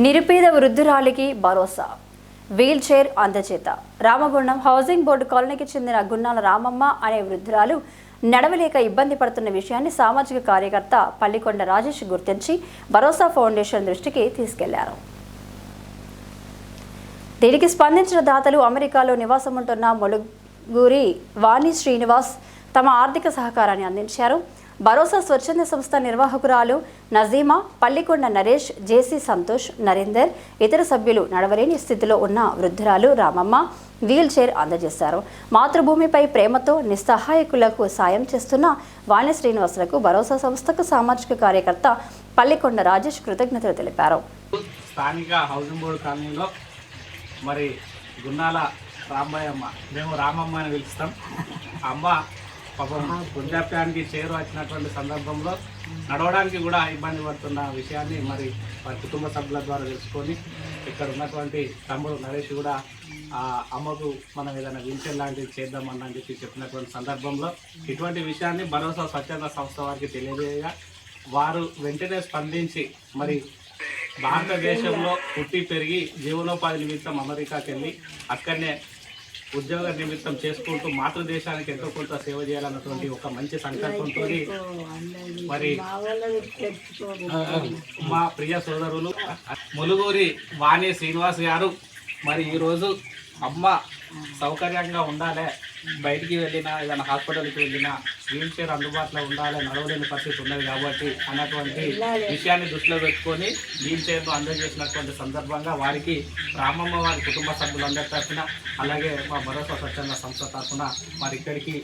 నిరుపేద వృద్ధురాలికి భరోసా వీల్ చైర్ అందజేత రామగుండం హౌసింగ్ బోర్డు కాలనీకి చెందిన గున్నాల రామమ్మ అనే వృద్ధురాలు నడవలేక ఇబ్బంది పడుతున్న విషయాన్ని సామాజిక కార్యకర్త పల్లికొండ రాజేష్ గుర్తించి భరోసా ఫౌండేషన్ దృష్టికి తీసుకెళ్లారు. దీనికి స్పందించిన దాతలు అమెరికాలో నివాసం ఉంటున్న మొలుగూరి వాణి శ్రీనివాస్ తమ ఆర్థిక సహకారాన్ని అందించారు. భరోసా స్వచ్ఛంద సంస్థ నిర్వాహకురాలు నజీమా, పల్లికొండ నరేష్, జేసీ సంతోష్, నరేందర్, ఇతర సభ్యులు నడవలేని స్థితిలో ఉన్న వృద్ధురాలు రామమ్మ వీల్ చైర్ అందజేశారు. మాతృభూమిపై ప్రేమతో నిస్సహాయకులకు సాయం చేస్తున్న వాణి శ్రీనివాసులకు భరోసా సంస్థకు సామాజిక కార్యకర్త పల్లికొండ రాజేష్ కృతజ్ఞతలు తెలిపారు. స్థానిక హౌసింగ్ బోర్డు కాలనీలో మరి గున్నాల రామయ్యమ్మ, మేము రామమ్మ అని పిలుస్తాం. అమ్మ పాపం వృద్ధాప్యానికి చేరు వచ్చినటువంటి సందర్భంలో నడవడానికి కూడా ఇబ్బంది పడుతున్న విషయాన్ని మరి వారి కుటుంబ సభ్యుల ద్వారా తెలుసుకొని ఇక్కడ ఉన్నటువంటి తమ్ముడు నరేష్ కూడా అమ్మకు మనం ఏదైనా వీల్చైర్ లాంటివి చేద్దామని చెప్పినటువంటి సందర్భంలో ఇటువంటి విషయాన్ని భరోసా స్వచ్ఛంద సంస్థ వారికి తెలియజేయగా వారు వెంటనే స్పందించి మరి భారతదేశంలో పుట్టి పెరిగి జీవనోపాధి నిమిత్తం అమెరికాకి వెళ్ళి అక్కడనే ఉద్యోగ నిమిత్తం చేసుకుంటూ మాతృదేశానికి ఎంతో కొంత సేవ చేయాలన్నటువంటి ఒక మంచి సంకల్పంతో మరి మా ప్రియ సోదరులు ములుగూరి వాణి శ్రీనివాస్ గారు మరి ఈరోజు అమ్మ సౌకర్యంగా ఉండాలి, బయటికి వెళ్ళినా ఏదైనా హాస్పిటల్కి వెళ్ళినా వీల్ చైర్ అందుబాటులో ఉండాలి, నడవలేని పరిస్థితి ఉన్నది కాబట్టి అన్నటువంటి విషయాన్ని దృష్టిలో పెట్టుకొని వీల్ చైర్ను అందజేసినటువంటి సందర్భంగా వారికి రామమ్మ వారి కుటుంబ సభ్యులందరి తరఫున అలాగే మా భరోసా స్వచ్ఛంద సంస్థ తరఫున మరి ఇక్కడికి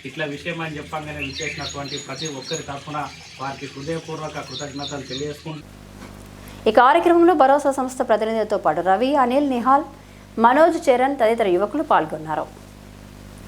ఇట్లా విషయం అని చెప్పగానే విచ్చేసినటువంటి ప్రతి ఒక్కరి తరఫున వారికి హృదయపూర్వక కృతజ్ఞతలు తెలియజేసుకుంటాం. ఈ కార్యక్రమంలో భరోసా సంస్థ ప్రతినిధులతో పాటు రవి, అనిల్, నిహాల్, మనోజ్, చరణ్ తదితర యువకులు పాల్గొన్నారు.